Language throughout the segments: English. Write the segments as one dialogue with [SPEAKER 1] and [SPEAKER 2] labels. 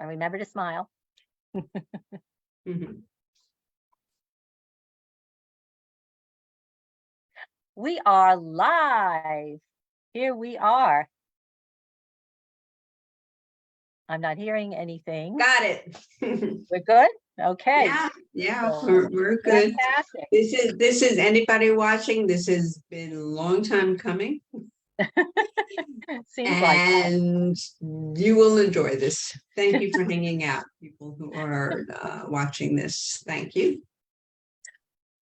[SPEAKER 1] And remember to smile.
[SPEAKER 2] Mhm.
[SPEAKER 1] We are live. Here we are. I'm not hearing anything.
[SPEAKER 2] Got it.
[SPEAKER 1] We're good? Okay.
[SPEAKER 2] Yeah,
[SPEAKER 1] So,
[SPEAKER 2] we're good.
[SPEAKER 1] fantastic.
[SPEAKER 2] This is anybody watching. This has been a long time coming,
[SPEAKER 1] Seems like that.
[SPEAKER 2] and you will enjoy this. Thank you for hanging out, people who are watching this. Thank you.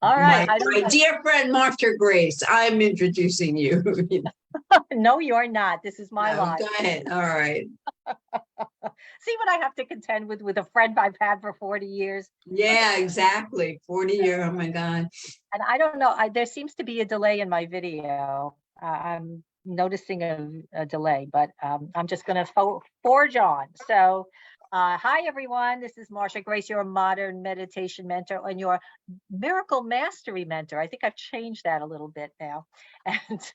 [SPEAKER 1] All right.
[SPEAKER 2] My dear friend Marcia Grace, I'm introducing you.
[SPEAKER 1] No, you're not. This is my life.
[SPEAKER 2] Go ahead. All right.
[SPEAKER 1] See what I have to contend with a friend I've had for 40 years.
[SPEAKER 2] Yeah, exactly. 40 years. Oh my God.
[SPEAKER 1] And I don't know, there seems to be a delay in my video. I'm noticing a delay, but I'm just going to forge on. So, hi everyone. This is Marcia Grace, your modern meditation mentor and your miracle mastery mentor. I think I've changed that a little bit now. And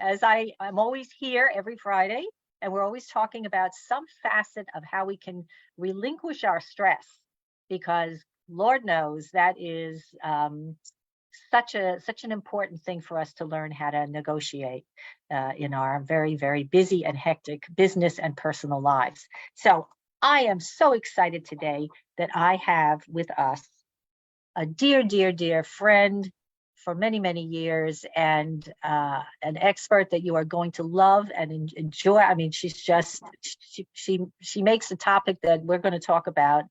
[SPEAKER 1] as I'm always here every Friday, and we're always talking about some facet of how we can relinquish our stress, because Lord knows that is such an important thing for us to learn how to negotiate in our very, very busy and hectic business and personal lives. So I am so excited today that I have with us a dear, dear, dear friend for many, many years, and an expert that you are going to love and enjoy. I mean, she's just, she makes a topic that we're going to talk about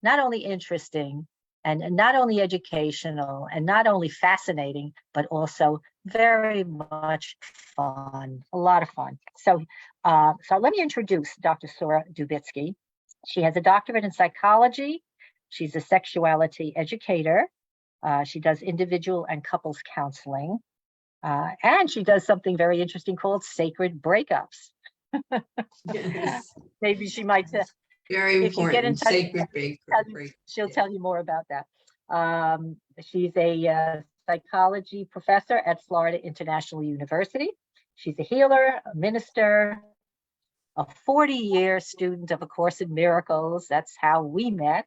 [SPEAKER 1] not only interesting and not only educational and not only fascinating, but also very much fun, a lot of fun. So let me introduce Dr. Sorah Dubitsky. She has a doctorate in psychology. She's a sexuality educator. She does individual and couples counseling. And she does something very interesting called sacred breakups.
[SPEAKER 2] Yes.
[SPEAKER 1] Maybe she might say,
[SPEAKER 2] Very
[SPEAKER 1] if you get in
[SPEAKER 2] important.
[SPEAKER 1] touch,
[SPEAKER 2] Sacred break.
[SPEAKER 1] she'll tell you more about that. She's a psychology professor at Florida International University. She's a healer, a minister, a 40-year student of A Course in Miracles. That's how we met.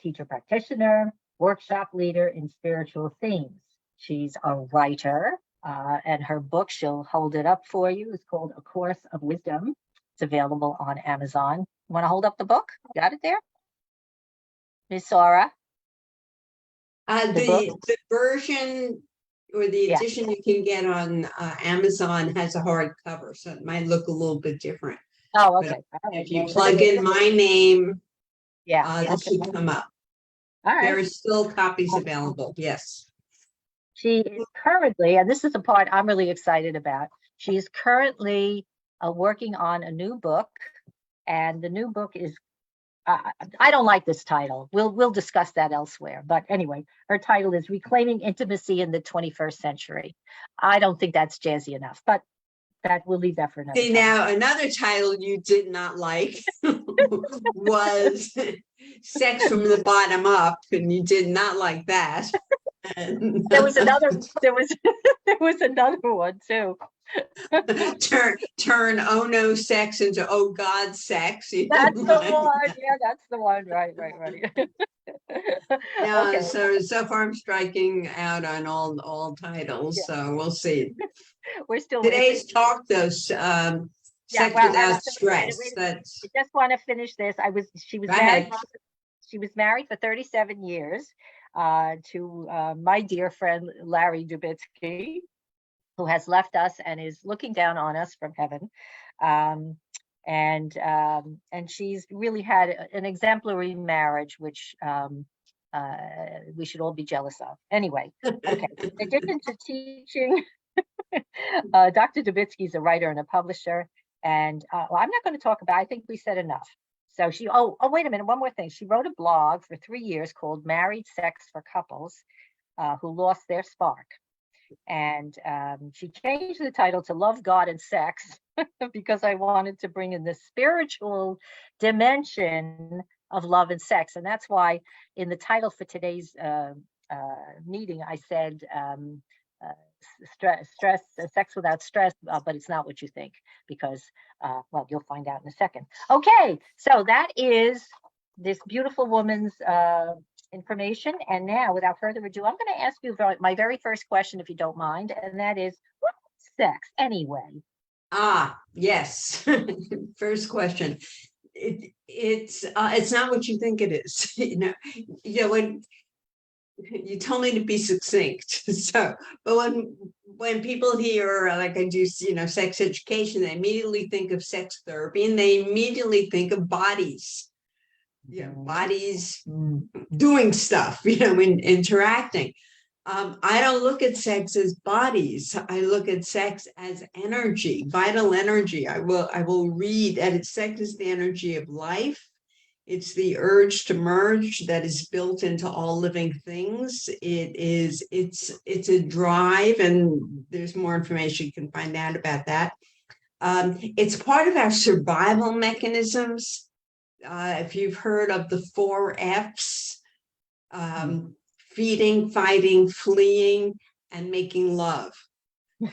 [SPEAKER 1] Teacher practitioner, workshop leader in spiritual themes. She's a writer, and her book, she'll hold it up for you, is called A Course of Wisdom. It's available on Amazon. You want to hold up the book? Got it there? Ms. Sorah?
[SPEAKER 2] The version or the edition you can get on Amazon has a hardcover, so it might look a little bit different.
[SPEAKER 1] Oh, okay.
[SPEAKER 2] If you plug in my name, this should come up.
[SPEAKER 1] All right.
[SPEAKER 2] There are still copies available. Yes.
[SPEAKER 1] She is currently, and this is the part I'm really excited about, she is currently working on a new book, and the new book is, I don't like this title. We'll discuss that elsewhere. But anyway, her title is Reclaiming Intimacy in the 21st Century. I don't think that's jazzy enough, but we'll leave that for another time.
[SPEAKER 2] Now, another title you did not like was Sex from the Bottom Up, and you did not like that.
[SPEAKER 1] There was another one too.
[SPEAKER 2] turn oh no sex into oh God sex.
[SPEAKER 1] That's the one. Yeah, that's the one. Right.
[SPEAKER 2] Yeah.
[SPEAKER 1] Okay.
[SPEAKER 2] So far I'm striking out on all titles. Yeah. So we'll see.
[SPEAKER 1] We're still
[SPEAKER 2] today's talk though. Sex without stress. I
[SPEAKER 1] just want to finish this. She was married for 37 years to my dear friend Larry Dubitsky, who has left us and is looking down on us from heaven. And she's really had an exemplary marriage, which we should all be jealous of. Anyway, okay. In addition to teaching, Dr. Dubitsky is a writer and a publisher. And I'm not going to talk about, I think we said enough. So wait a minute, one more thing. She wrote a blog for 3 years called Married Sex for Couples Who Lost Their Spark. And she changed the title to Love, God, and Sex because I wanted to bring in the spiritual dimension of love and sex. And that's why in the title for today's meeting, I said sex without stress, but it's not what you think because, well, you'll find out in a second. Okay, so that is this beautiful woman's information. And now, without further ado, I'm going to ask you my very first question, if you don't mind, and that is, what is sex anyway?
[SPEAKER 2] Yes. First question. It's not what you think it is. When you told me to be succinct. So, but when people hear, like I do, sex education, they immediately think of sex therapy and they immediately think of bodies. Bodies doing stuff, interacting. I don't look at sex as bodies. I look at sex as energy, vital energy. I will read that sex is the energy of life. It's the urge to merge that is built into all living things. It's a drive, and there's more information you can find out about that. It's part of our survival mechanisms. If you've heard of the 4 F's, feeding, fighting, fleeing, and making love.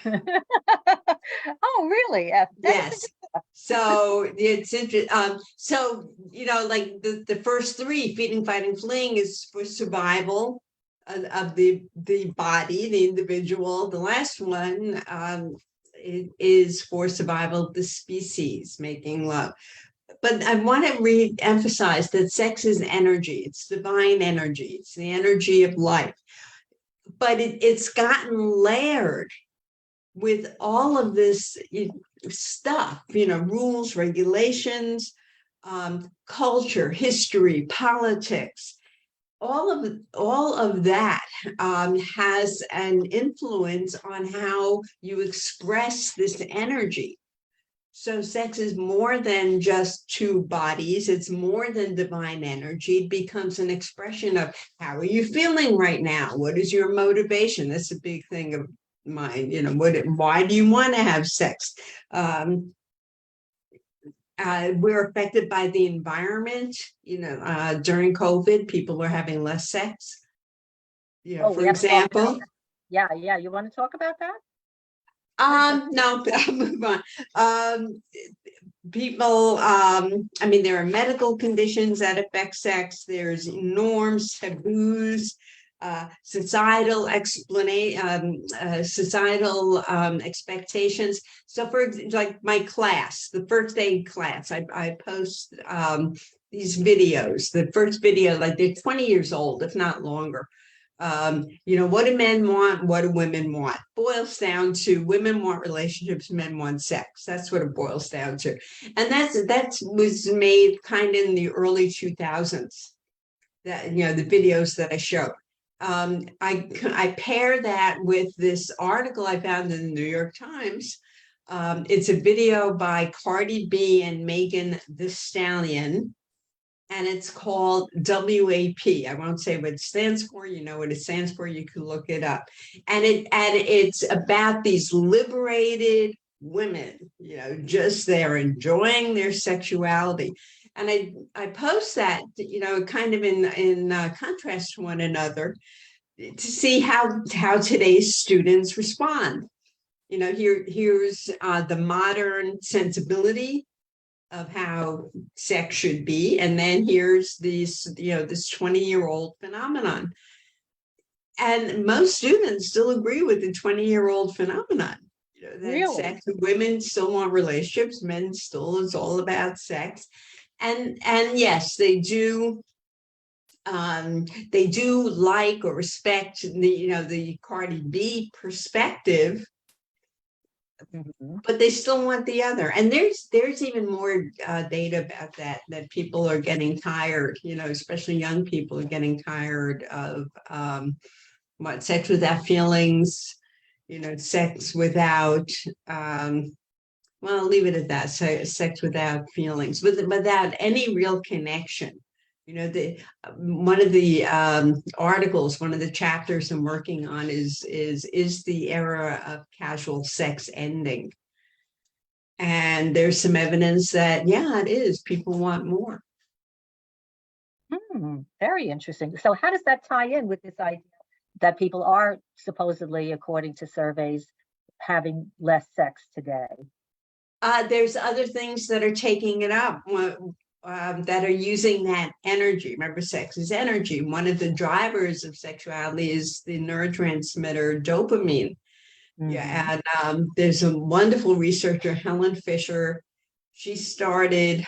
[SPEAKER 1] Oh, really?
[SPEAKER 2] Yes. So it's interesting. Like the first 3, feeding, fighting, fleeing, is for survival of the body, the individual. The last one is for survival of the species, making love. But I want to re-emphasize that sex is energy. It's divine energy. It's the energy of life. But it's gotten layered with all of this stuff, rules, regulations, culture, history, politics. All of that has an influence on how you express this energy. So sex is more than just 2 bodies. It's more than divine energy. It becomes an expression of how are you feeling right now? What is your motivation? That's a big thing of mine. Why do you want to have sex? We're affected by the environment. During COVID, people were having less sex. For example.
[SPEAKER 1] Yeah. You want to talk about that?
[SPEAKER 2] No, I'll move on. People, there are medical conditions that affect sex. There's norms, taboos, societal expectations. So for example, like my class, the first aid class, I post these videos. The first video, like they're 20 years old, if not longer. What do men want? What do women want? Boils down to women want relationships, men want sex. That's what it boils down to. And that was made kind of in the early 2000s, that, the videos that I showed. I pair that with this article I found in the New York Times. It's a video by Cardi B and Megan Thee Stallion. And it's called WAP. I won't say what it stands for. You know what it stands for. You can look it up. And it's about these liberated women, just they're enjoying their sexuality. And I post that, kind of in contrast to one another to see how today's students respond. Here's the modern sensibility of how sex should be, and then here's this 20-year-old phenomenon, and most students still agree with the 20-year-old phenomenon. That really? Sex, women still want relationships, men still, it's all about sex, and yes, they do like or respect the Cardi B perspective. Mm-hmm. But they still want the other. And there's even more data about that people are getting tired, especially young people are getting tired of sex without feelings, sex without, I'll leave it at that. So sex without feelings, without any real connection. One of the articles, one of the chapters I'm working on is the era of casual sex ending, and there's some evidence that it is. People want more.
[SPEAKER 1] Very interesting. So how does that tie in with this idea that people are supposedly, according to surveys, having less sex today.
[SPEAKER 2] There's other things that are taking it up, that are using that energy. Remember, sex is energy. One of the drivers of sexuality is the neurotransmitter dopamine. Yeah, and there's a wonderful researcher, Helen Fisher. She started,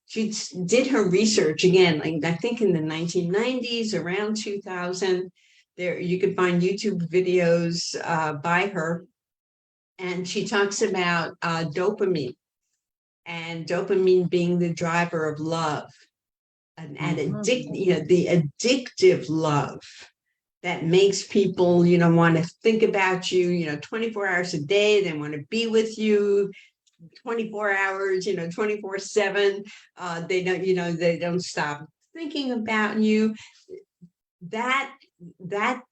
[SPEAKER 2] she did her research again, like I think in the 1990s, around 2000. There, you could find YouTube videos by her, and she talks about dopamine, and dopamine being the driver of love, and the addictive love that makes people, want to think about you, 24 hours a day. They want to be with you 24 hours, 24/7. They don't stop thinking about you. That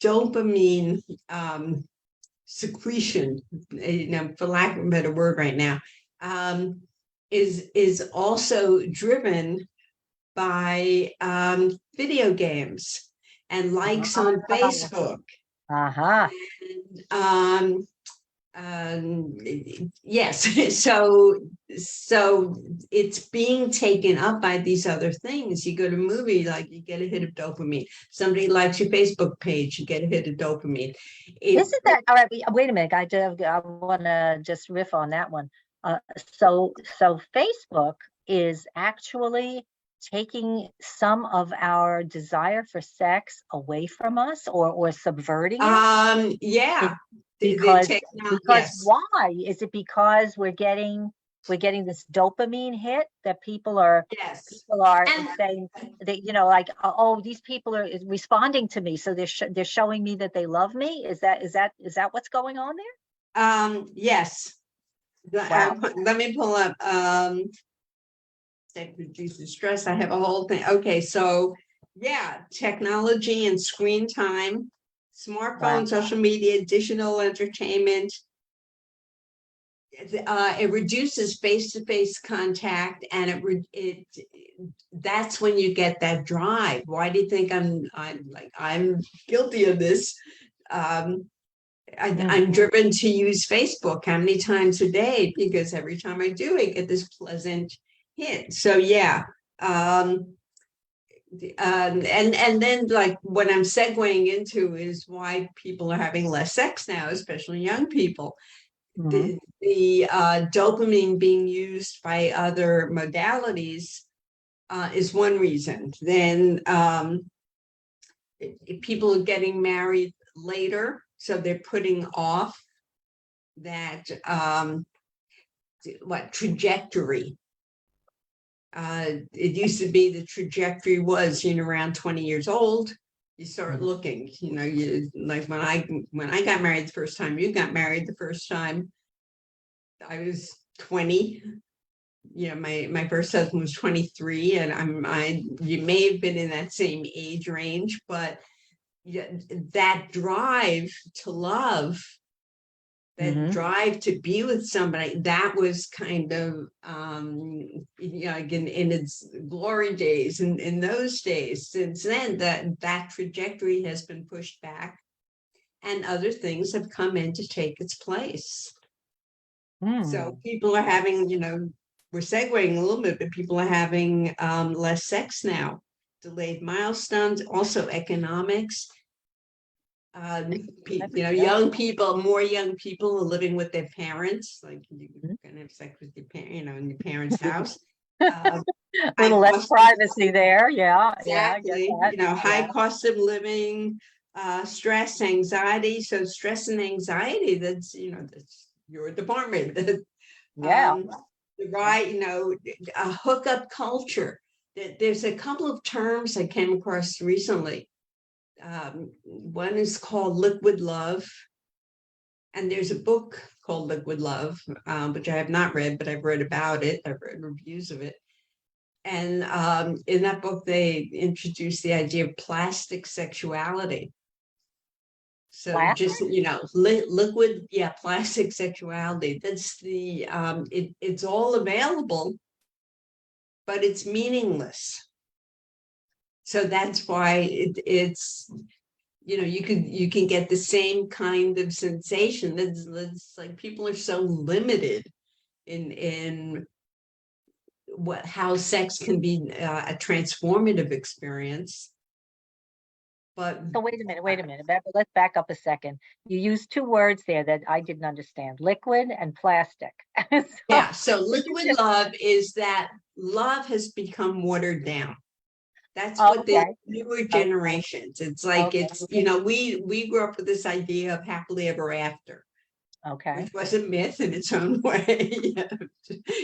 [SPEAKER 2] dopamine secretion, for lack of a better word right now, is also driven by video games and likes on Facebook. Yes, so it's being taken up by these other things. You go to a movie, like you get a hit of dopamine. Somebody likes your Facebook page, you get a hit of dopamine.
[SPEAKER 1] Isn't that all right? Wait a minute, I want to just riff on that one. So Facebook is actually taking some of our desire for sex away from us, or subverting it.
[SPEAKER 2] Yeah.
[SPEAKER 1] Because
[SPEAKER 2] yes.
[SPEAKER 1] Why? Is it because we're getting this dopamine hit that people are saying that, like, oh, these people are responding to me, so they're showing me that they love me? Is that what's going on there?
[SPEAKER 2] Yes.
[SPEAKER 1] Wow.
[SPEAKER 2] Let me pull up that reduces stress. I have a whole thing. Okay, so yeah, technology and screen time, smartphone, social media, digital entertainment. It reduces face-to-face contact, and that's when you get that drive. Why do you think I'm guilty of this? I'm driven to use Facebook how many times a day, because every time I do, I get this pleasant hit. So yeah. And then, like, what I'm segueing into is why people are having less sex now, especially young people. The dopamine being used by other modalities is one reason. Then people are getting married later, so they're putting off that trajectory. It used to be the trajectory was, around 20 years old, you start looking, you like when I got married the first time, you got married the first time, I was 20. My first husband was 23, and you may have been in that same age range, but that drive to love, that drive to be with somebody, that was kind of again in its glory days, and in those days. Since then, that trajectory has been pushed back, and other things have come in to take its place. So people are having, we're segueing a little bit, but people are having less sex now, delayed milestones, also economics. Young people, more young people are living with their parents. Like, you're gonna have sex with your parents, in your parents' house.
[SPEAKER 1] A little less privacy there. Yeah,
[SPEAKER 2] exactly. High cost of living, stress, anxiety. So stress and anxiety, that's your department. The right, a hookup culture. There's a couple of terms I came across recently. One is called liquid love, and there's a book called Liquid Love, which I have not read, but I've read about it. I've read reviews of it. And in that book, they introduced the idea of plastic sexuality. So just, liquid, plastic sexuality. That's the, it's all available, but it's meaningless. So that's why it's you can get the same kind of sensation. That's like people are so limited in how sex can be a transformative experience. But
[SPEAKER 1] So wait a minute. Let's back up a second. You used two words there that I didn't understand: liquid and plastic.
[SPEAKER 2] so liquid love is that love has become watered down. That's what the newer generations. It's like it's we grew up with this idea of happily ever after.
[SPEAKER 1] Okay.
[SPEAKER 2] Which was a myth in its own way.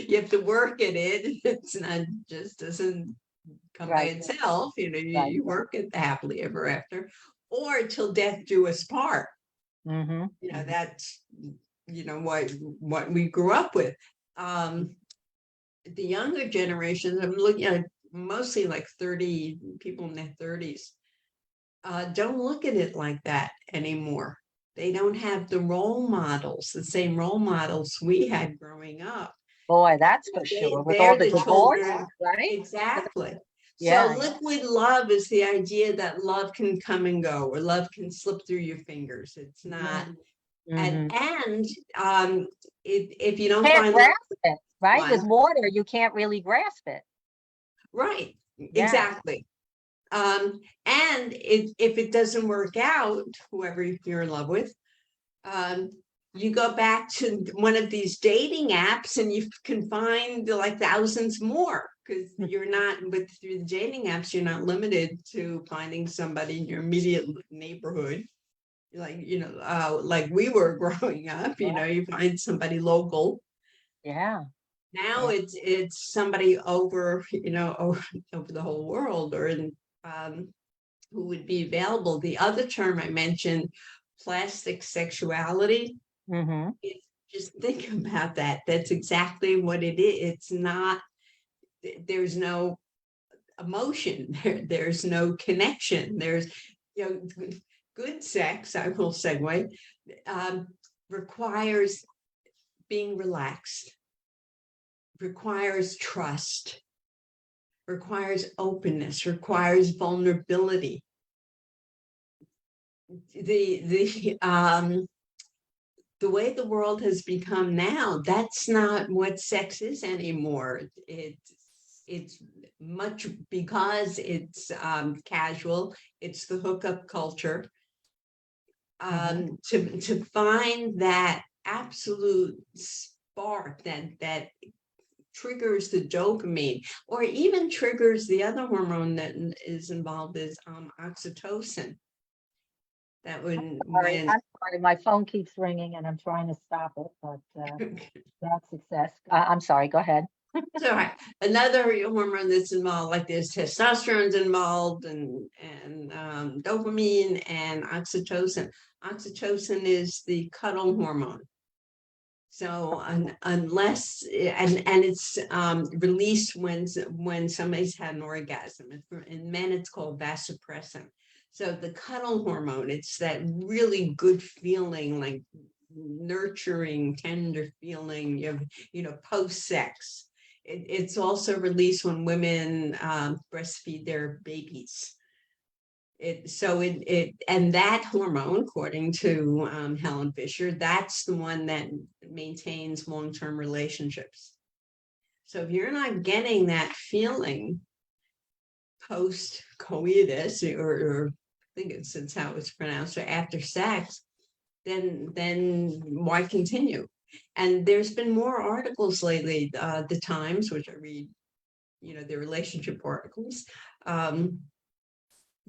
[SPEAKER 2] You have to work at it. It's not just doesn't come by itself. You work at the happily ever after, or till death do us part. That's what we grew up with. The younger generations, I'm looking at mostly like 30 people in their 30s, don't look at it like that anymore. They don't have the role models, the same role models we had growing up.
[SPEAKER 1] Boy, that's for sure. With all the divorce, right?
[SPEAKER 2] Exactly. So liquid love is the idea that love can come and go, or love can slip through your fingers. It's not, and if you don't
[SPEAKER 1] can't grasp it, right?
[SPEAKER 2] One,
[SPEAKER 1] with water, you can't really grasp it.
[SPEAKER 2] Right. Exactly. And if it doesn't work out, whoever you're in love with, you go back to one of these dating apps and you can find like thousands more, because you're not through the dating apps, you're not limited to finding somebody in your immediate neighborhood. Like, like we were growing up, you find somebody local.
[SPEAKER 1] Yeah.
[SPEAKER 2] Now it's somebody over, over the whole world, or in who would be available. The other term I mentioned, plastic sexuality. Just think about that. That's exactly what it is. It's not. There's no emotion. There's no connection. There's, good sex. I will segue. Requires being relaxed. Requires trust. Requires openness. Requires vulnerability. The way the world has become now, that's not what sex is anymore. It's much, because it's casual. It's the hookup culture. To find that absolute spark that triggers the dopamine, or even triggers the other hormone that is involved, is oxytocin. That when
[SPEAKER 1] I'm sorry, my phone keeps ringing and I'm trying to stop it, but that's success. I'm sorry, go ahead.
[SPEAKER 2] So another hormone that's involved, like there's testosterone's involved, and dopamine and oxytocin. Oxytocin is the cuddle hormone. So unless it's released when somebody's had an orgasm. In men, it's called vasopressin. So the cuddle hormone, it's that really good feeling, like nurturing, tender feeling, post-sex. It's also released when women breastfeed their babies. And that hormone, according to Helen Fisher, that's the one that maintains long-term relationships. So if you're not getting that feeling post-coitus, or I think it's how it's pronounced, or after sex, then why continue? And there's been more articles lately, the Times, which I read, the relationship articles,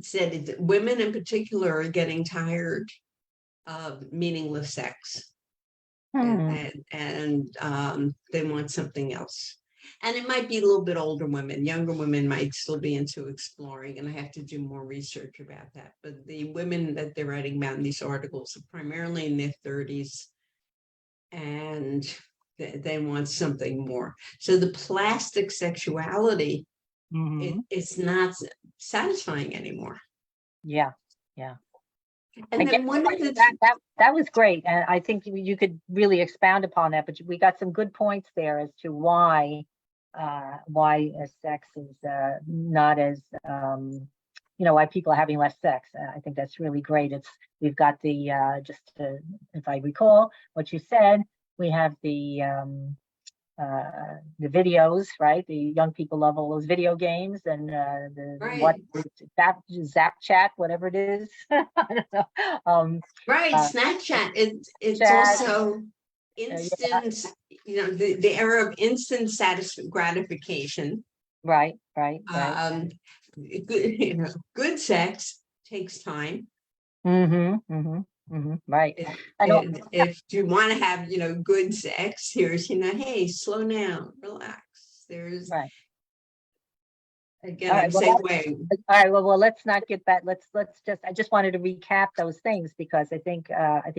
[SPEAKER 2] said women in particular are getting tired of meaningless sex, and they want something else. And it might be a little bit older women. Younger women might still be into exploring, and I have to do more research about that. But the women that they're writing about in these articles are primarily in their 30s, and they want something more. So the plastic sexuality, it's not satisfying anymore.
[SPEAKER 1] Yeah.
[SPEAKER 2] And then
[SPEAKER 1] that was great, and I think you could really expound upon that. But we got some good points there as to why sex is not as why people are having less sex. I think that's really great. We've got the if I recall what you said, we have the videos, right? The young people love all those video games and what zap chat, whatever it is. I don't know.
[SPEAKER 2] Right, Snapchat. It's
[SPEAKER 1] chat,
[SPEAKER 2] also instant. The era of instant gratification.
[SPEAKER 1] Right.
[SPEAKER 2] Good sex takes time.
[SPEAKER 1] Right.
[SPEAKER 2] If you want to have, good sex, here's, hey, slow down, relax. There's
[SPEAKER 1] right.
[SPEAKER 2] Again, I'm segueing.
[SPEAKER 1] All right. Well, let's not get that. I just wanted to recap those things because I think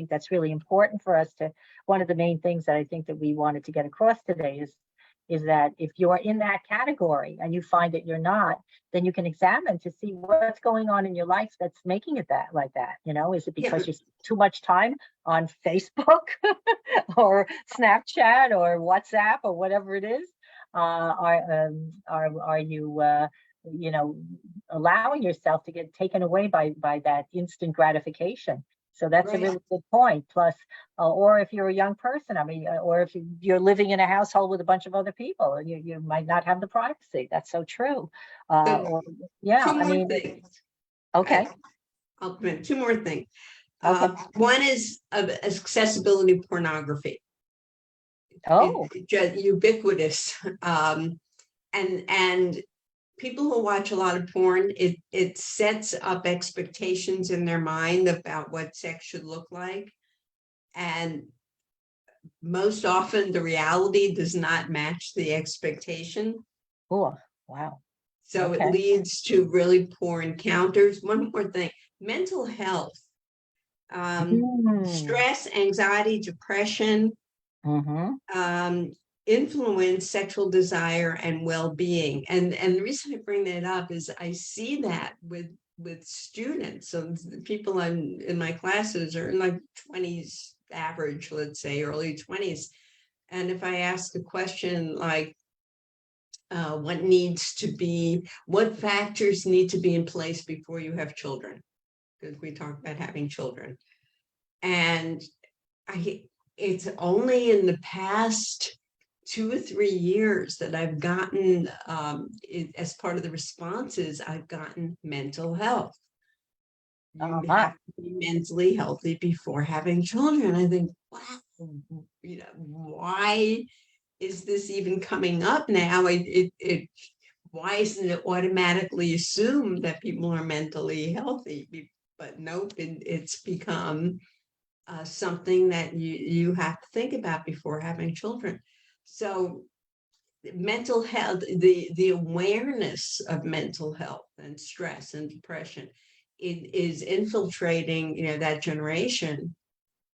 [SPEAKER 1] that's really important for us to. One of the main things that I think that we wanted to get across today is that if you're in that category and you find that you're not, then you can examine to see what's going on in your life that's making it like that. Is it because you spend too much time on Facebook or Snapchat or WhatsApp or whatever it is? Are you allowing yourself to get taken away by that instant gratification? So that's a really good point. Plus, or if you're a young person, or if you're living in a household with a bunch of other people, and you might not have the privacy. That's so true.
[SPEAKER 2] Two more things.
[SPEAKER 1] Okay.
[SPEAKER 2] I'll commit two more things.
[SPEAKER 1] Okay.
[SPEAKER 2] One is accessibility pornography.
[SPEAKER 1] Oh,
[SPEAKER 2] it's just ubiquitous. And people who watch a lot of porn, it sets up expectations in their mind about what sex should look like. And most often the reality does not match the expectation.
[SPEAKER 1] Oh, wow.
[SPEAKER 2] So it leads to really poor encounters. One more thing, mental health, stress, anxiety, depression, influence sexual desire and well-being. And the reason I bring that up is I see that with students. So the people in my classes are in like 20s average, let's say early 20s. And if I ask a question like, what factors need to be in place before you have children? Because we talk about having children. And it's only in the past 2 or 3 years that I've gotten, as part of the responses, I've gotten mental health. You have to be mentally healthy before having children. I think, wow, why is this even coming up now? Why isn't it automatically assumed that people are mentally healthy? But nope, it's become something that you have to think about before having children. So mental health, the awareness of mental health and stress and depression, it is infiltrating, that generation,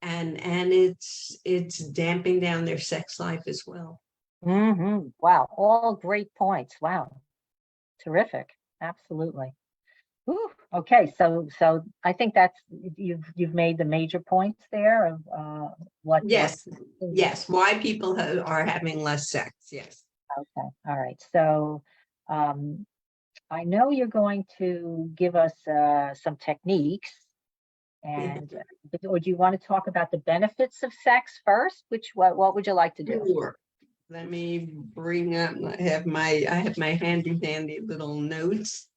[SPEAKER 2] and it's damping down their sex life as well.
[SPEAKER 1] Wow, all great points. Wow, terrific. Absolutely. Ooh, okay, so I think that's you've made the major points there of what.
[SPEAKER 2] Yes, why people are having less sex. Yes.
[SPEAKER 1] Okay, all right. So I know you're going to give us some techniques, and or do you want to talk about the benefits of sex first? What would you like to do?
[SPEAKER 2] Sure. Let me bring up. I have my handy dandy little notes.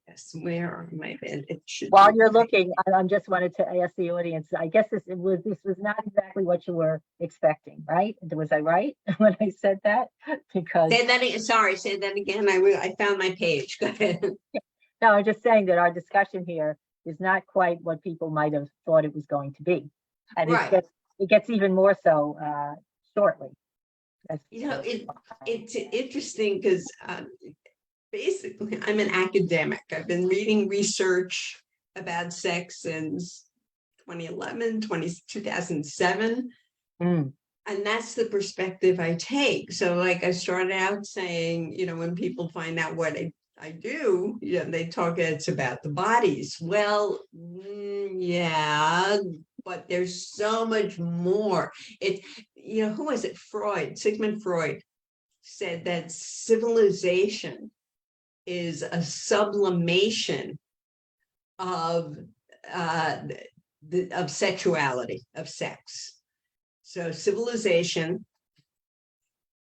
[SPEAKER 2] Yes, where are my?
[SPEAKER 1] While you're looking, I just wanted to ask the audience. I guess this was not exactly what you were expecting, right? Was I right when I said that? Because
[SPEAKER 2] say that again. Sorry, say that again. I found my page. Go ahead.
[SPEAKER 1] No, I'm just saying that our discussion here is not quite what people might have thought it was going to be, and it gets even more so shortly.
[SPEAKER 2] It's interesting because basically I'm an academic. I've been reading research about sex since 2011, 2007. And that's the perspective I take. So like I started out saying, when people find out what I do, they talk, it's about the bodies. Well, yeah, but there's so much more. Who was it? Sigmund Freud said that civilization is a sublimation of of sexuality, of sex. So civilization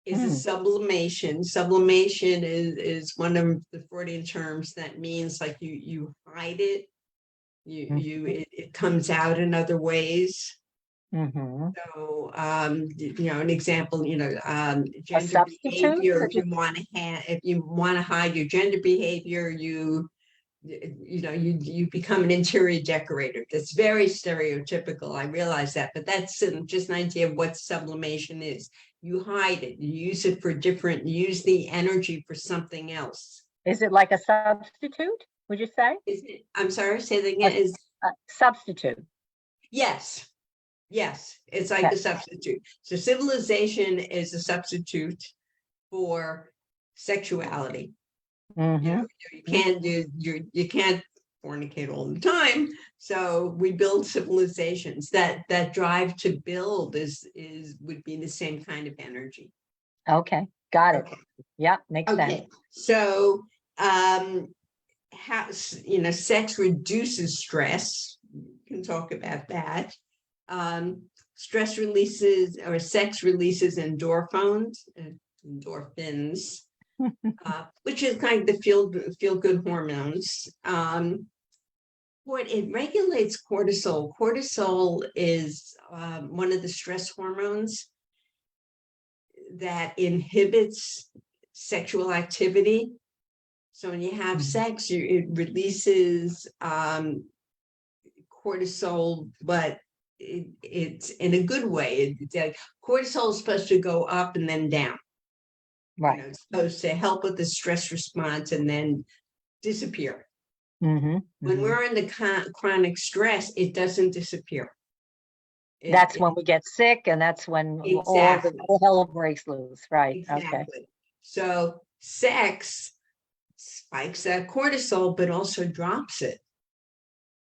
[SPEAKER 2] is a sublimation. Sublimation is one of the Freudian terms that means like you hide it, it comes out in other ways. So an example, gender behavior, if you want to hide your gender behavior, you become an interior decorator. That's very stereotypical. I realize that, but that's just an idea of what sublimation is. You hide it, you use it for use the energy for something else.
[SPEAKER 1] Is it like a substitute, would you say?
[SPEAKER 2] I'm sorry, say that again. Is
[SPEAKER 1] a substitute?
[SPEAKER 2] Yes. It's like a substitute. So civilization is a substitute for sexuality. You can't fornicate all the time. So we build civilizations. That drive to build would be the same kind of energy.
[SPEAKER 1] Okay, got it. Yeah, makes sense.
[SPEAKER 2] So how sex reduces stress. You can talk about that. Stress releases, or sex releases endorphins, which is kind of the feel good hormones. It regulates cortisol. Cortisol is one of the stress hormones that inhibits sexual activity. So when you have sex, it releases cortisol, but it's in a good way. Cortisol is supposed to go up and then down.
[SPEAKER 1] Right.
[SPEAKER 2] It's supposed to help with the stress response and then disappear. When we're in the chronic stress, it doesn't disappear.
[SPEAKER 1] That's when we get sick, and that's when all hell breaks loose. Right.
[SPEAKER 2] Exactly.
[SPEAKER 1] Okay.
[SPEAKER 2] So sex spikes that cortisol, but also drops it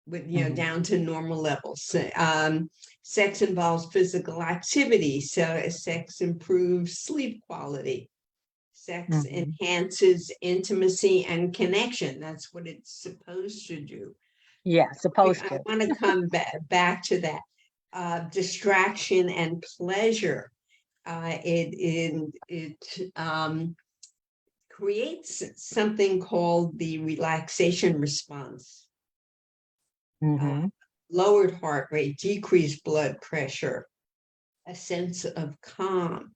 [SPEAKER 2] with down to normal levels. Sex involves physical activity, so sex improves sleep quality. Sex enhances intimacy and connection. That's what it's supposed to do.
[SPEAKER 1] Yeah, supposed to.
[SPEAKER 2] I want to come back to that. Distraction and pleasure. It creates something called the relaxation response. Lowered heart rate, decreased blood pressure, a sense of calm.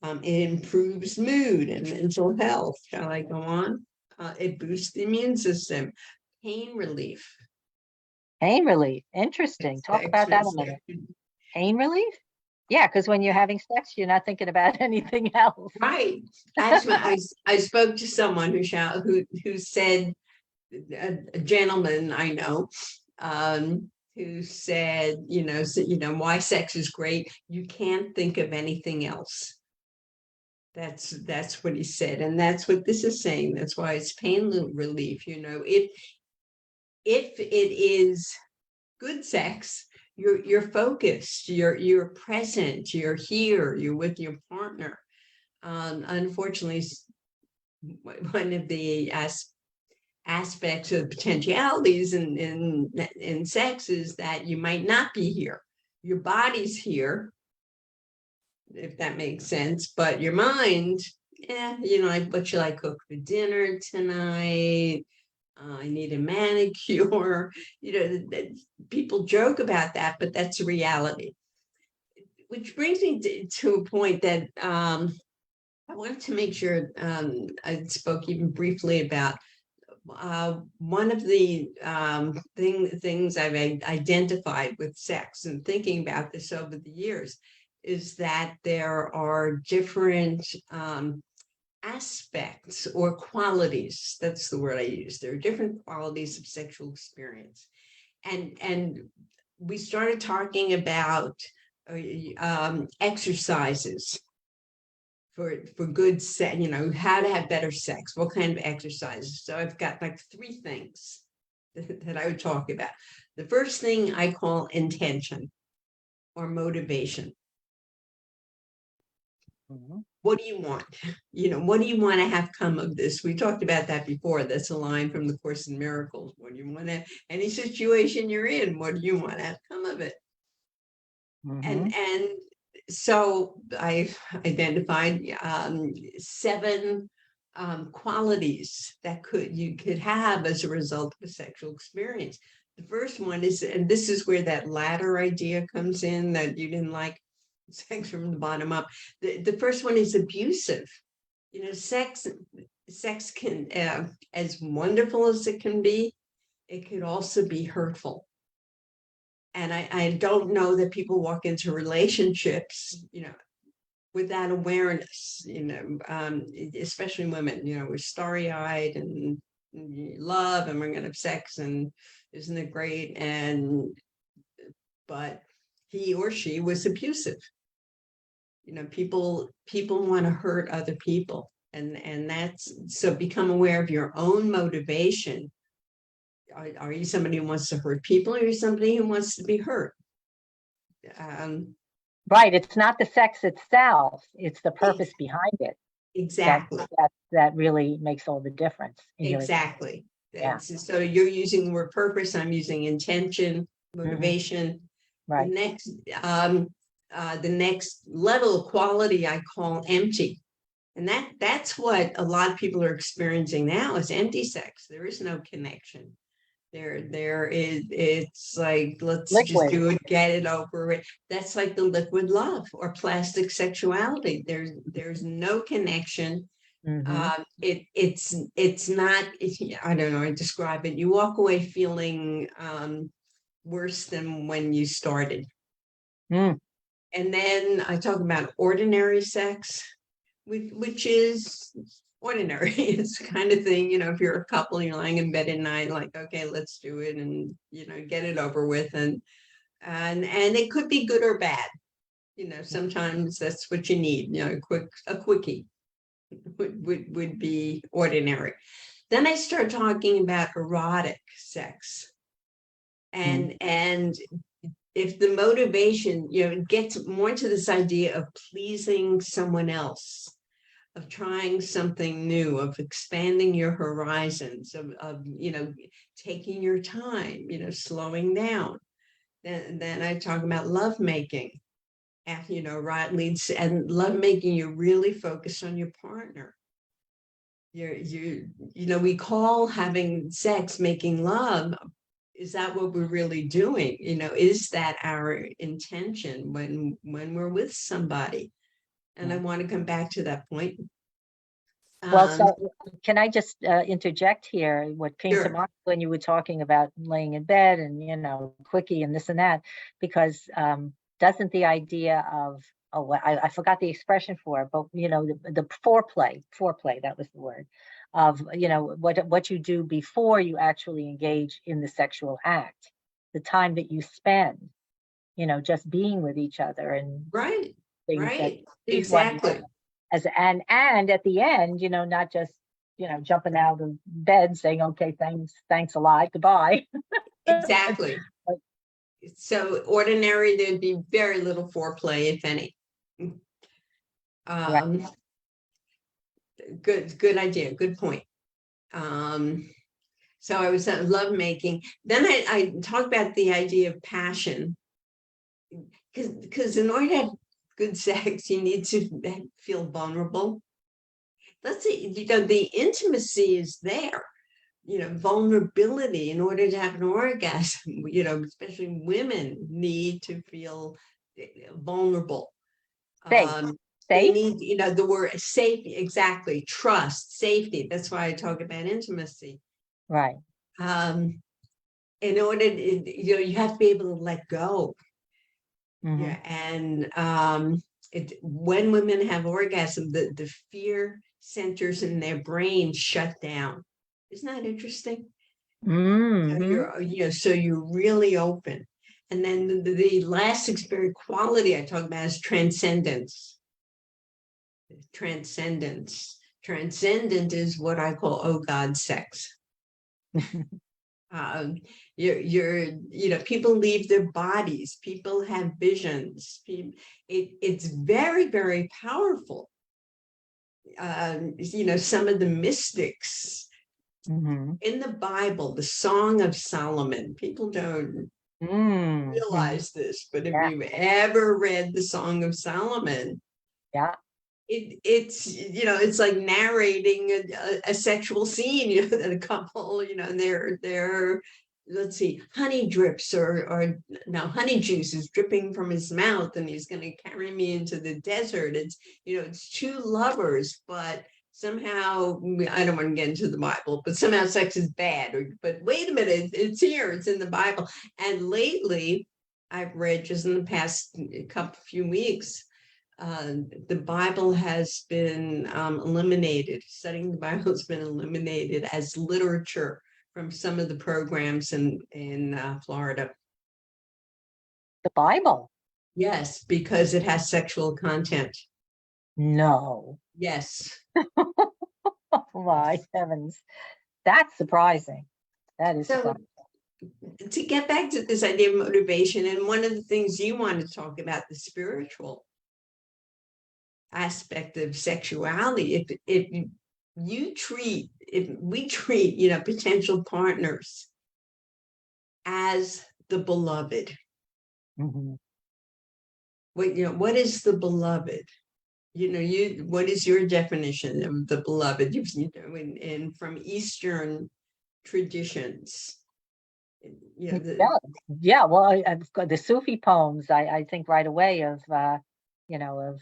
[SPEAKER 2] It improves mood and mental health. Shall I go on? It boosts the immune system. Pain relief.
[SPEAKER 1] Pain relief. Interesting. Talk about that a minute. Pain relief? Yeah, because when you're having sex, you're not thinking about anything else.
[SPEAKER 2] Right. Actually, I spoke to someone who said, a gentleman I know, who said, why sex is great. You can't think of anything else. That's what he said, and that's what this is saying. That's why it's pain relief. If it is good sex, you're focused, you're present, you're here, you're with your partner. Unfortunately, one of the aspects of potentialities in sex is that you might not be here. Your body's here, if that makes sense, but your mind, what should I cook for dinner tonight? I need a manicure. People joke about that, but that's a reality. Which brings me to a point that I wanted to make sure I spoke even briefly about. One of the things I've identified with sex and thinking about this over the years is that there are different aspects or qualities. That's the word I use. There are different qualities of sexual experience. And we started talking about exercises for good sex, how to have better sex, what kind of exercises. So I've got like 3 things that I would talk about. The first thing I call intention or motivation.
[SPEAKER 1] Mhm.
[SPEAKER 2] What do you want? What do you want to have come of this? We talked about that before. That's a line from the Course in Miracles. What do you want to, any situation you're in, what do you want to have come of it?
[SPEAKER 1] Mhm.
[SPEAKER 2] And so I identified 7 qualities that you could have as a result of a sexual experience. The first one is, and this is where that ladder idea comes in, that you didn't like sex from the bottom up. The first one is abusive. Sex can, as wonderful as it can be, it could also be hurtful. And I don't know that people walk into relationships, with that awareness, especially women, we're starry-eyed and love and we're going to have sex and isn't it great? But he or she was abusive. People want to hurt other people. And that's, so become aware of your own motivation. Are you somebody who wants to hurt people, or are you somebody who wants to be hurt?
[SPEAKER 1] Right. It's not the sex itself, it's the purpose behind it.
[SPEAKER 2] Exactly.
[SPEAKER 1] That really makes all the difference in your
[SPEAKER 2] Exactly.
[SPEAKER 1] Yeah.
[SPEAKER 2] So you're using the word purpose, I'm using intention, motivation.
[SPEAKER 1] Right.
[SPEAKER 2] The next level of quality I call empty. And that's what a lot of people are experiencing now, is empty sex. There is no connection. There is, it's like, let's just
[SPEAKER 1] Liquid.
[SPEAKER 2] do it, get it over with. That's like the liquid love or plastic sexuality. There's no connection. It's not, I don't know, I describe it. You walk away feeling worse than when you started.
[SPEAKER 1] Mm.
[SPEAKER 2] And then I talk about ordinary sex, which is ordinary. It's the kind of thing, if you're a couple, you're lying in bed at night, like, okay, let's do it, and get it over with. And it could be good or bad. Sometimes that's what you need. A quickie would be ordinary. Then I start talking about erotic sex. And if the motivation, gets more into this idea of pleasing someone else, of trying something new, of expanding your horizons, of taking your time, slowing down. Then I talk about lovemaking. Right, leads, and lovemaking, you're really focused on your partner. We call having sex making love. Is that what we're really doing? Is that our intention when we're with somebody? And I want to come back to that point.
[SPEAKER 1] Well, so can I just interject here? What came to
[SPEAKER 2] Sure.
[SPEAKER 1] mind when you were talking about laying in bed and, quickie and this and that, because doesn't the idea of, I forgot the expression for it, but the foreplay, that was the word, of what you do before you actually engage in the sexual act, the time that you spend, just being with each other and
[SPEAKER 2] Right.
[SPEAKER 1] things that
[SPEAKER 2] Right. Exactly.
[SPEAKER 1] and at the end, not just jumping out of bed saying, okay, thanks a lot, goodbye.
[SPEAKER 2] Exactly. So ordinary, there'd be very little foreplay, if any.
[SPEAKER 1] Right.
[SPEAKER 2] Good idea, good point. So I was love making. Then I talk about the idea of passion, because in order to have good sex, you need to feel vulnerable. Let's see, the intimacy is there. Vulnerability in order to have an orgasm, especially women need to feel vulnerable.
[SPEAKER 1] Safe.
[SPEAKER 2] They need, the word safe, exactly, trust, safety. That's why I talk about intimacy.
[SPEAKER 1] Right.
[SPEAKER 2] In order, you have to be able to let go. Yeah. And when women have orgasm, the fear centers in their brain shut down. Isn't that interesting? So you're really open. And then the last experience quality I talk about is transcendence. Transcendent is what I call, oh God, sex. People leave their bodies, people have visions. It's very, very powerful. Some of the mystics in the Bible, the Song of Solomon, people don't realize this, but if you've ever read the Song of Solomon, it's like narrating a sexual scene, that a couple, and they're let's see, honey drips or now honey juice is dripping from his mouth and he's going to carry me into the desert. It's two lovers, but somehow, I don't want to get into the Bible, but somehow sex is bad. But wait a minute, it's here, it's in the Bible. And lately, I've read just in the past few weeks, the Bible has been eliminated. Studying the Bible has been eliminated as literature from some of the programs in Florida.
[SPEAKER 1] The Bible?
[SPEAKER 2] Yes, because it has sexual content.
[SPEAKER 1] No.
[SPEAKER 2] Yes.
[SPEAKER 1] Oh my heavens. That's surprising. That is surprising.
[SPEAKER 2] To get back to this idea of motivation, and one of the things you want to talk about, the spiritual aspect of sexuality, if we treat potential partners as the beloved. What is the beloved? What is your definition of the beloved? And from Eastern traditions.
[SPEAKER 1] Well, I've got the Sufi poems. I think right away of of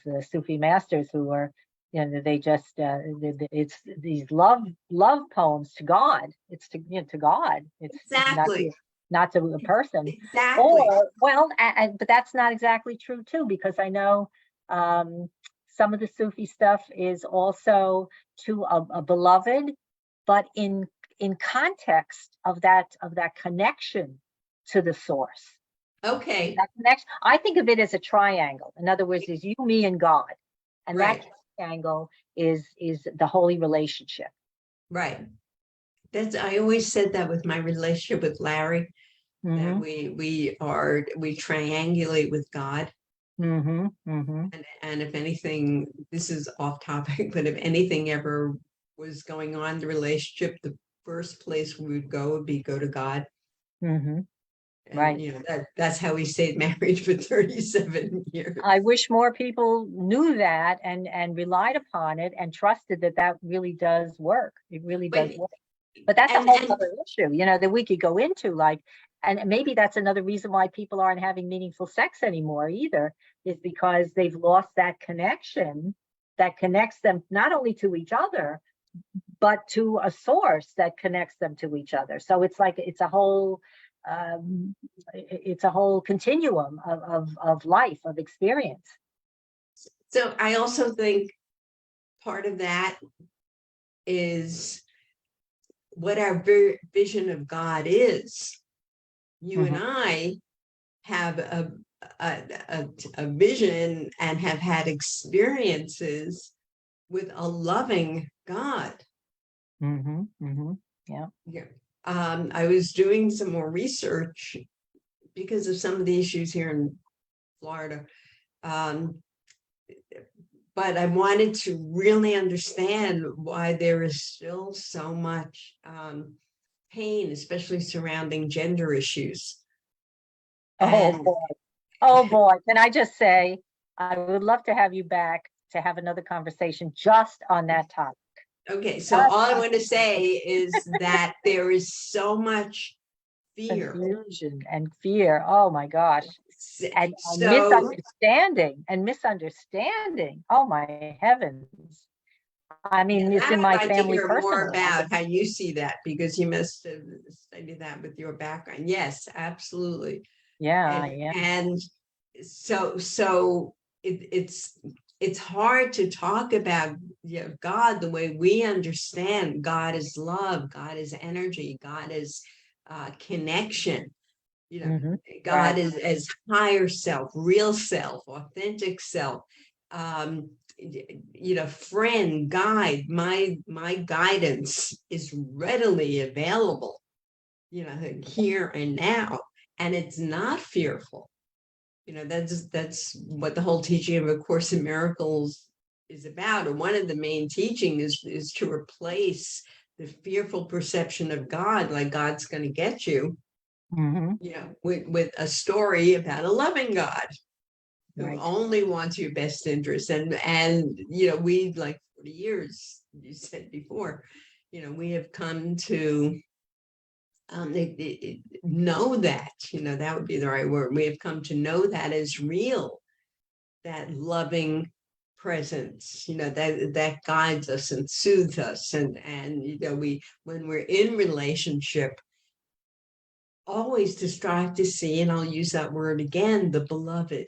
[SPEAKER 1] the Sufi masters who were, they just it's these love poems to God. It's to God. It's
[SPEAKER 2] exactly
[SPEAKER 1] not to a person.
[SPEAKER 2] Exactly.
[SPEAKER 1] But that's not exactly true too, because I know some of the Sufi stuff is also to a beloved, but in context of that connection to the source.
[SPEAKER 2] Okay.
[SPEAKER 1] That connection, I think of it as a triangle. In other words, is you, me, and God, and that triangle is the holy relationship.
[SPEAKER 2] Right. I always said that with my relationship with Larry, that we triangulate with God. And if anything, this is off topic, but if anything ever was going on in the relationship, the first place we would go to God. And, that's how we stayed married for 37 years.
[SPEAKER 1] I wish more people knew that and relied upon it and trusted that really does work. It really does work. But that's a whole other issue, that we could go into, and maybe that's another reason why people aren't having meaningful sex anymore either, is because they've lost that connection that connects them not only to each other, but to a source that connects them to each other. So it's like it's a whole continuum of life, of experience.
[SPEAKER 2] So I also think part of that is what our vision of God is. You and I have a vision and have had experiences with a loving God. I was doing some more research because of some of the issues here in Florida. But I wanted to really understand why there is still so much pain, especially surrounding gender issues.
[SPEAKER 1] Oh boy. Can I just say, I would love to have you back to have another conversation just on that topic.
[SPEAKER 2] Okay, so all I want to say is that there is so much fear.
[SPEAKER 1] Confusion and fear. Oh my gosh. And misunderstanding. Oh my heavens. I mean, it's in my family personally.
[SPEAKER 2] More about how you see that, because you must have studied that with your background. Yes, absolutely. And so it's hard to talk about God the way we understand. God is love, God is energy, God is connection. God is as higher self, real self, authentic self. Friend, guide. My guidance is readily available. here and now, and it's not fearful. That's what the whole teaching of A Course in Miracles is about. And one of the main teachings is to replace the fearful perception of God, like God's going to get you, with a story about a loving God who only wants your best interest. And we, like 40 years, you said before, we have come to know that, that would be the right word. We have come to know that as real, that loving presence, that guides us and soothes us. And when we're in relationship, always to strive to see, and I'll use that word again, the beloved.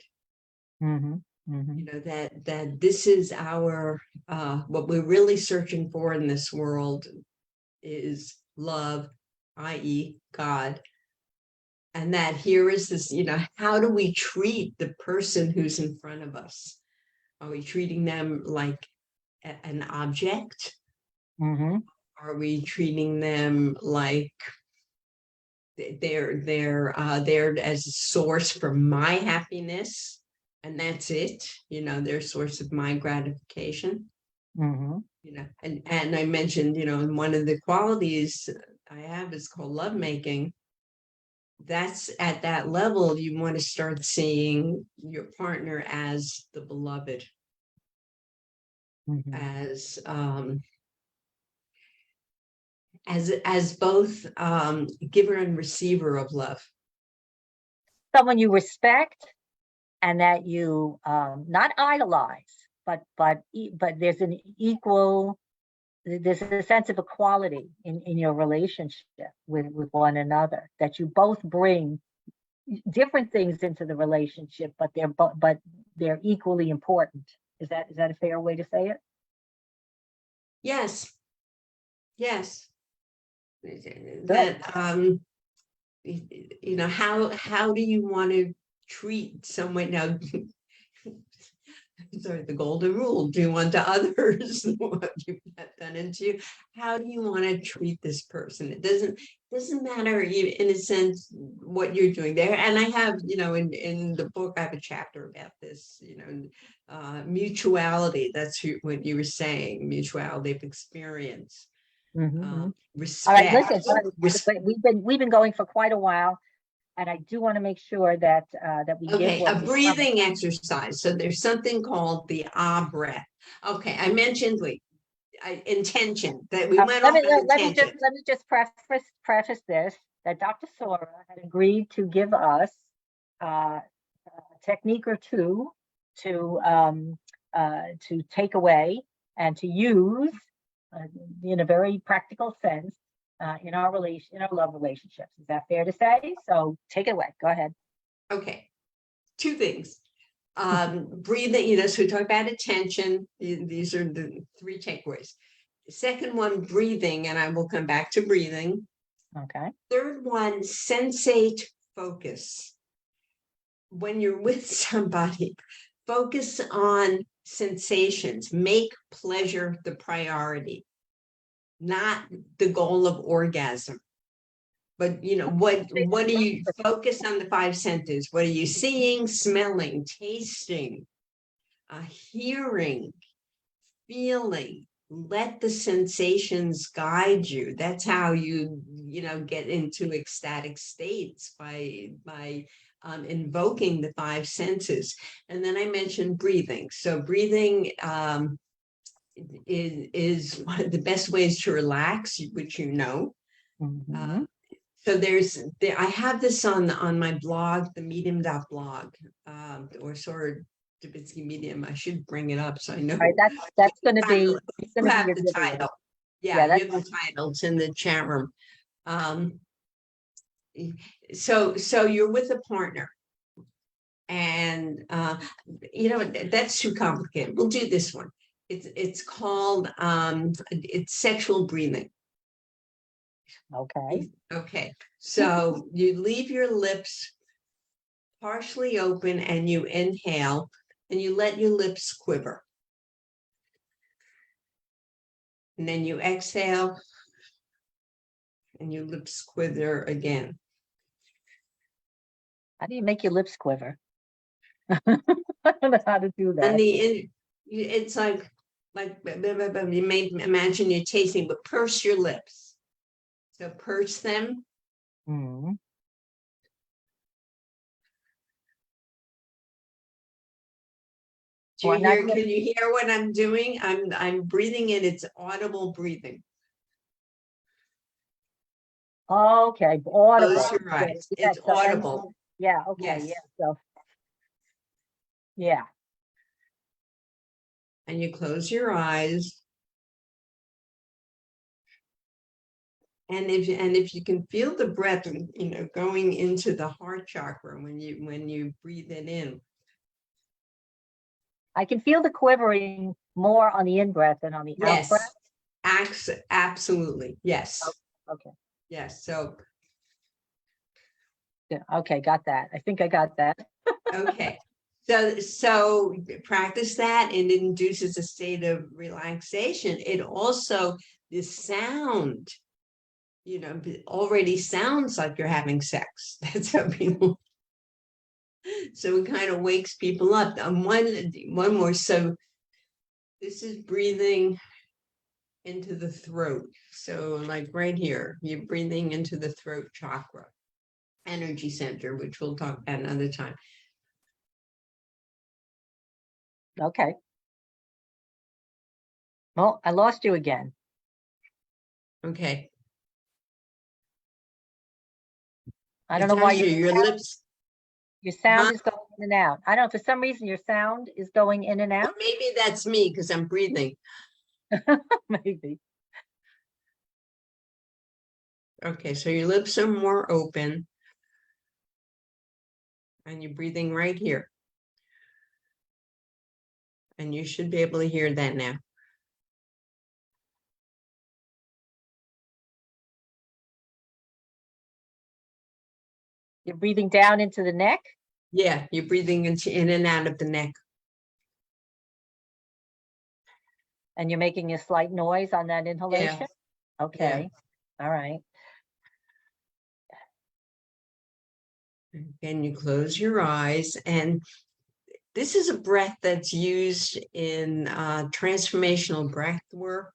[SPEAKER 2] That this is our, what we're really searching for in this world is love, i.e. God. And that here is this, how do we treat the person who's in front of us? Are we treating them like an object? Are we treating them like they're there as a source for my happiness, and that's it? They're a source of my gratification. And I mentioned, one of the qualities I have is called lovemaking. That's at that level, you want to start seeing your partner as the beloved, as both giver and receiver of love.
[SPEAKER 1] Someone you respect, and that you not idolize, but there's an equal. There's a sense of equality in your relationship with one another, that you both bring different things into the relationship, but they're equally important. Is that a fair way to say it?
[SPEAKER 2] Yes. That how do you want to treat someone now? Sorry, the golden rule: do unto others what you've done unto you. How do you want to treat this person? It doesn't matter in a sense what you're doing there. And I have, in the book, I have a chapter about this, mutuality. That's what you were saying, mutuality of experience. Respect.
[SPEAKER 1] All right, listen, we've been going for quite a while. And I do want to make sure that we
[SPEAKER 2] give a breathing exercise. So there's something called the breath. Okay, I mentioned intention, that we went off of intention.
[SPEAKER 1] Let me just preface this, that Dr. Sorah had agreed to give us a technique or two to take away and to use in a very practical sense. In our love relationships. Is that fair to say? So take it away. Go ahead.
[SPEAKER 2] Okay. Two things. Breathing, so we talk about attention. These are the three takeaways. The second one, breathing, and I will come back to breathing.
[SPEAKER 1] Okay.
[SPEAKER 2] Third one, sensate focus. When you're with somebody, focus on sensations. Make pleasure the priority, not the goal of orgasm. But what do you focus on? The five senses. What are you seeing, smelling, tasting, hearing, feeling? Let the sensations guide you. That's how you get into ecstatic states, by invoking the five senses. And then I mentioned breathing. So breathing is one of the best ways to relax, which so I have this on my blog, the medium.blog, or Sorah Dubitsky Medium. I should bring it up so I know.
[SPEAKER 1] Right, that's going to be.
[SPEAKER 2] You have the title. Yeah, you have the title. It's in the chat room. So you're with a partner, and that's too complicated. We'll do this one. It's called it's sexual breathing. Okay. So you leave your lips partially open and you inhale, and you let your lips quiver. And then you exhale and your lips quiver again.
[SPEAKER 1] How do you make your lips quiver? I don't know how to do that.
[SPEAKER 2] And it's like you may imagine you're tasting, but purse your lips. So purse them.
[SPEAKER 1] Mhm.
[SPEAKER 2] Do you
[SPEAKER 1] Well,
[SPEAKER 2] hear? Can you hear what I'm doing? I'm breathing in. It's audible breathing.
[SPEAKER 1] Okay, audible.
[SPEAKER 2] Close your
[SPEAKER 1] Yeah,
[SPEAKER 2] eyes.
[SPEAKER 1] yeah,
[SPEAKER 2] It's
[SPEAKER 1] so then-
[SPEAKER 2] audible.
[SPEAKER 1] Yeah, okay,
[SPEAKER 2] Yes.
[SPEAKER 1] yeah, so. Yeah,
[SPEAKER 2] And you close your eyes. And if you can feel the breath, going into the heart chakra when you breathe it in.
[SPEAKER 1] I can feel the quivering more on the in-breath than on the out-breath.
[SPEAKER 2] Yes, absolutely. Yes.
[SPEAKER 1] Okay,
[SPEAKER 2] Yes. So,
[SPEAKER 1] yeah, okay, got that. I think I got that.
[SPEAKER 2] okay. So practice that, and it induces a state of relaxation. It also, the sound, already sounds like you're having sex. That's how people. So it kind of wakes people up. One more. So this is breathing into the throat. So like right here, you're breathing into the throat chakra, energy center, which we'll talk about another time.
[SPEAKER 1] Okay. Well, I lost you again.
[SPEAKER 2] Okay.
[SPEAKER 1] I don't know why
[SPEAKER 2] your lips.
[SPEAKER 1] your sound is going in and out. I don't know, for some reason your sound is going in and out.
[SPEAKER 2] Maybe that's me because I'm breathing.
[SPEAKER 1] Maybe.
[SPEAKER 2] Okay, so your lips are more open. And you're breathing right here. And you should be able to hear that now.
[SPEAKER 1] You're breathing down into the neck.
[SPEAKER 2] Yeah, you're breathing in and out of the neck.
[SPEAKER 1] And you're making a slight noise on that inhalation.
[SPEAKER 2] Yeah.
[SPEAKER 1] Okay. Yeah. All right.
[SPEAKER 2] And you close your eyes, and this is a breath that's used in transformational breath work.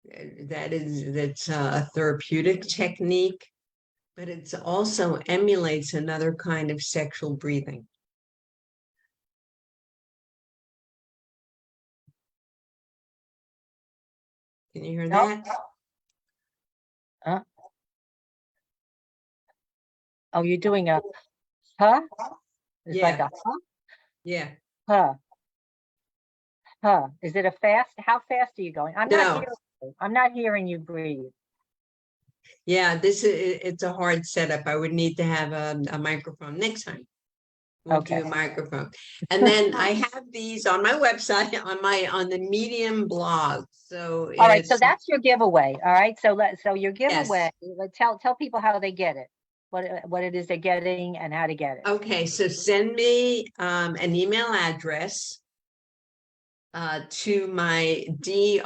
[SPEAKER 2] That's a therapeutic technique, but it also emulates another kind of sexual breathing. Can you hear that?
[SPEAKER 1] Oh, you're doing a huh? It's like a huh?
[SPEAKER 2] Yeah.
[SPEAKER 1] Huh. Huh. Is it a fast? How fast are you going? I'm not hearing you. I'm not hearing you breathe.
[SPEAKER 2] Yeah, it's a hard setup. I would need to have a microphone next time. We'll do a microphone. And then I have these on my website, on the Medium blog. So
[SPEAKER 1] all right, so that's your giveaway. All right. So your giveaway, tell people how they get it, what it is they're getting and how to get it.
[SPEAKER 2] Okay, so send me an email address to my dr.sorah,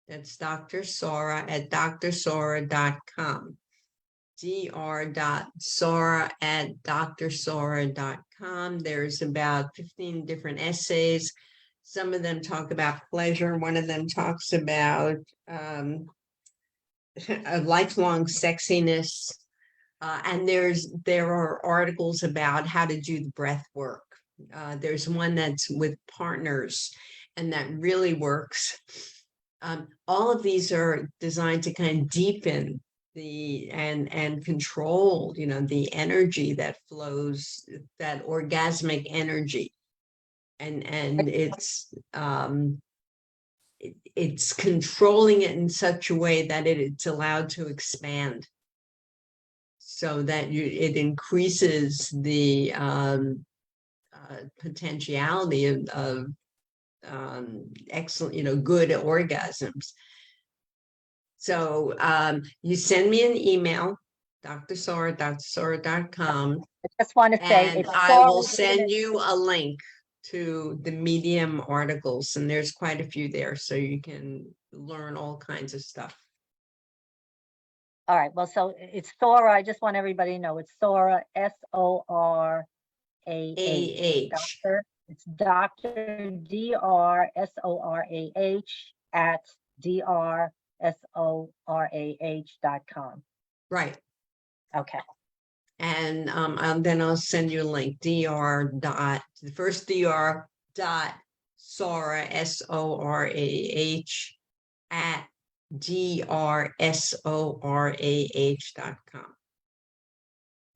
[SPEAKER 2] that's Dr. Sorah at drsorah.com. dr.sorah@drsorah.com. There's about 15 different essays. Some of them talk about pleasure. One of them talks about a lifelong sexiness. And there are articles about how to do the breath work. There's one that's with partners, and that really works. All of these are designed to kind of deepen and control, the energy that flows, that orgasmic energy, and it's controlling it in such a way that it's allowed to expand, so that it increases the potentiality of excellent, good orgasms. So you send me an email, drsorah.com.
[SPEAKER 1] I just want to say,
[SPEAKER 2] and I will send you a link to the Medium articles, and there's quite a few there, so you can learn all kinds of stuff.
[SPEAKER 1] All right. Well, so it's Sorah. I just want everybody to know it's Sorah, Sorah. Doctor. It's Dr. DRSORAH at DRSORAH.com.
[SPEAKER 2] Right.
[SPEAKER 1] Okay.
[SPEAKER 2] And then I'll send you a link. The first DR dot Sorah SORAH at DRSORAH.com.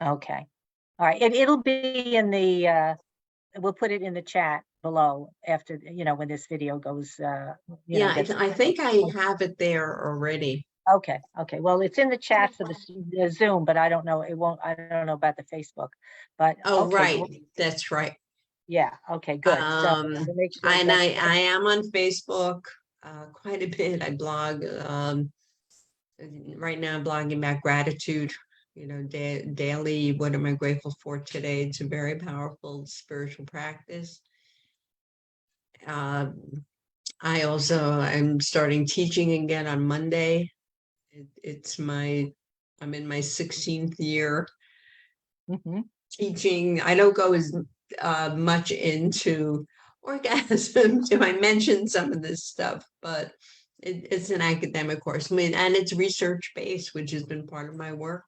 [SPEAKER 1] Okay. All right. It'll be in the we'll put it in the chat below after, when this video goes,
[SPEAKER 2] I think I have it there already.
[SPEAKER 1] Okay. Okay. Well, it's in the chat for the Zoom, but I don't know. I don't know about the Facebook, but
[SPEAKER 2] Oh,
[SPEAKER 1] okay,
[SPEAKER 2] right.
[SPEAKER 1] well,
[SPEAKER 2] That's right.
[SPEAKER 1] yeah. Okay, good. So we'll make sure
[SPEAKER 2] and
[SPEAKER 1] that-
[SPEAKER 2] I am on Facebook quite a bit. I blog. Right now I'm blogging about gratitude, daily. What am I grateful for today? It's a very powerful spiritual practice. I'm starting teaching again on Monday. I'm in my 16th year teaching. I don't go as much into orgasm. I mention some of this stuff, but it's an academic course. And it's research based, which has been part of my work,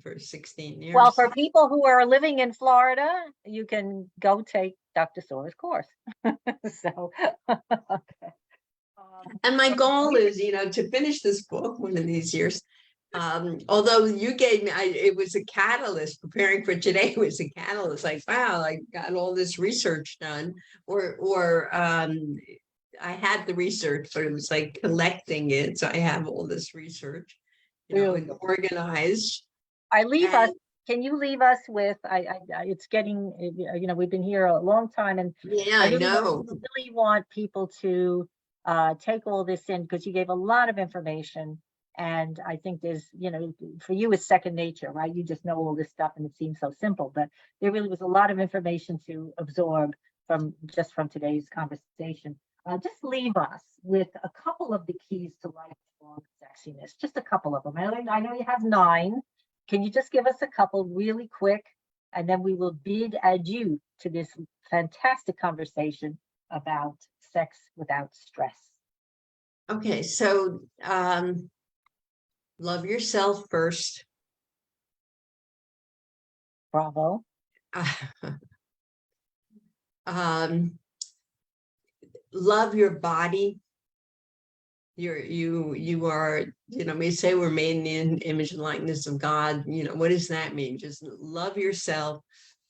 [SPEAKER 2] for 16 years.
[SPEAKER 1] Well, for people who are living in Florida, you can go take Dr. Sorah's course. So, okay.
[SPEAKER 2] And my goal is, to finish this book one of these years. Although you gave me, it was a catalyst. Preparing for today was a catalyst. Like, wow, I got all this research done, or I had the research, but it was like collecting it. So I have all this research, and organized.
[SPEAKER 1] Can you leave us with? It's getting, we've been here a long time, and
[SPEAKER 2] yeah, I know.
[SPEAKER 1] Really want people to take all this in, because you gave a lot of information. And I think there's, for you, it's second nature, right? You just know all this stuff and it seems so simple, but there really was a lot of information to absorb from today's conversation. Just leave us with a couple of the keys to lifelong sexiness, just a couple of them. I know you have 9. Can you just give us a couple really quick, and then we will bid adieu to this fantastic conversation about sex without stress.
[SPEAKER 2] Okay, so love yourself first.
[SPEAKER 1] Bravo.
[SPEAKER 2] Love your body. You are, we say we're made in the image and likeness of God. What does that mean? Just love yourself,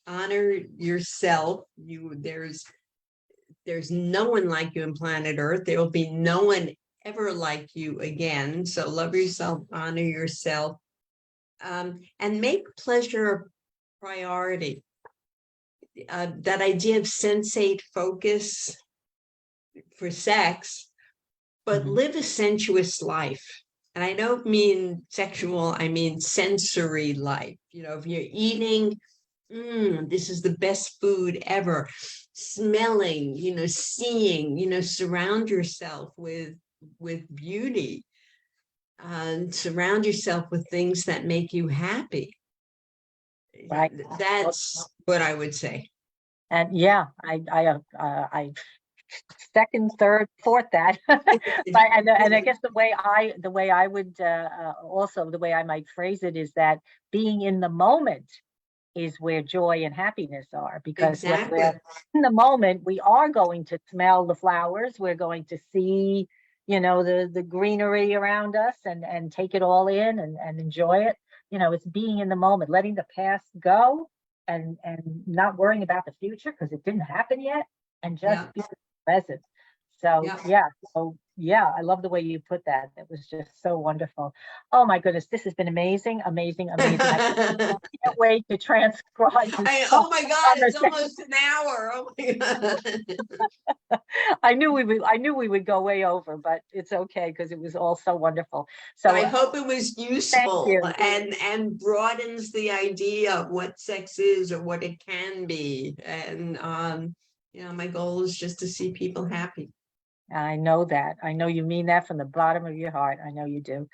[SPEAKER 2] honor yourself. There's no one like you on planet Earth. There will be no one ever like you again. So love yourself, honor yourself, and make pleasure a priority. That idea of sensate focus for sex, but live a sensuous life. And I don't mean sexual, I mean sensory life. If you're eating, this is the best food ever. Smelling, seeing, surround yourself with beauty, and surround yourself with things that make you happy.
[SPEAKER 1] Right.
[SPEAKER 2] That's what I would say.
[SPEAKER 1] And yeah, I second, third, fourth that. and I guess the way I would also, the way I might phrase it is that being in the moment is where joy and happiness are, because when we're in the moment, we are going to smell the flowers, we're going to see, the greenery around us, and take it all in and enjoy it. It's being in the moment, letting the past go, and not worrying about the future because it didn't happen yet, and just be present. So I love the way you put that. It was just so wonderful. Oh my goodness, this has been amazing. I can't wait to transcribe.
[SPEAKER 2] Oh my God, it's almost an hour. Oh my God.
[SPEAKER 1] I knew we would go way over, but it's okay because it was all so wonderful. So
[SPEAKER 2] I hope it was useful and broadens the idea of what sex is or what it can be. And my goal is just to see people happy.
[SPEAKER 1] I know that. I know you mean that from the bottom of your heart. I know you do.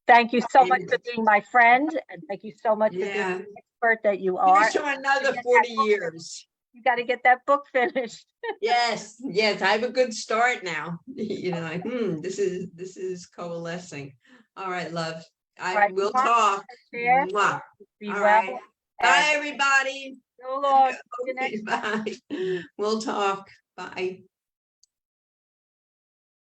[SPEAKER 1] Thank you so much for being my friend, and thank you so much for being
[SPEAKER 2] Yeah.
[SPEAKER 1] the expert that you are.
[SPEAKER 2] Here's to another 40 years.
[SPEAKER 1] You got to get that book finished.
[SPEAKER 2] Yes, yes, I have a good start now. You know, like, this is coalescing. All right, love.
[SPEAKER 1] All right,
[SPEAKER 2] We'll
[SPEAKER 1] Mark,
[SPEAKER 2] talk.
[SPEAKER 1] take care.
[SPEAKER 2] Mwah.
[SPEAKER 1] Be
[SPEAKER 2] All
[SPEAKER 1] well.
[SPEAKER 2] right. Bye, everybody.
[SPEAKER 1] So long. See you next
[SPEAKER 2] Okay, bye. We'll talk. Bye.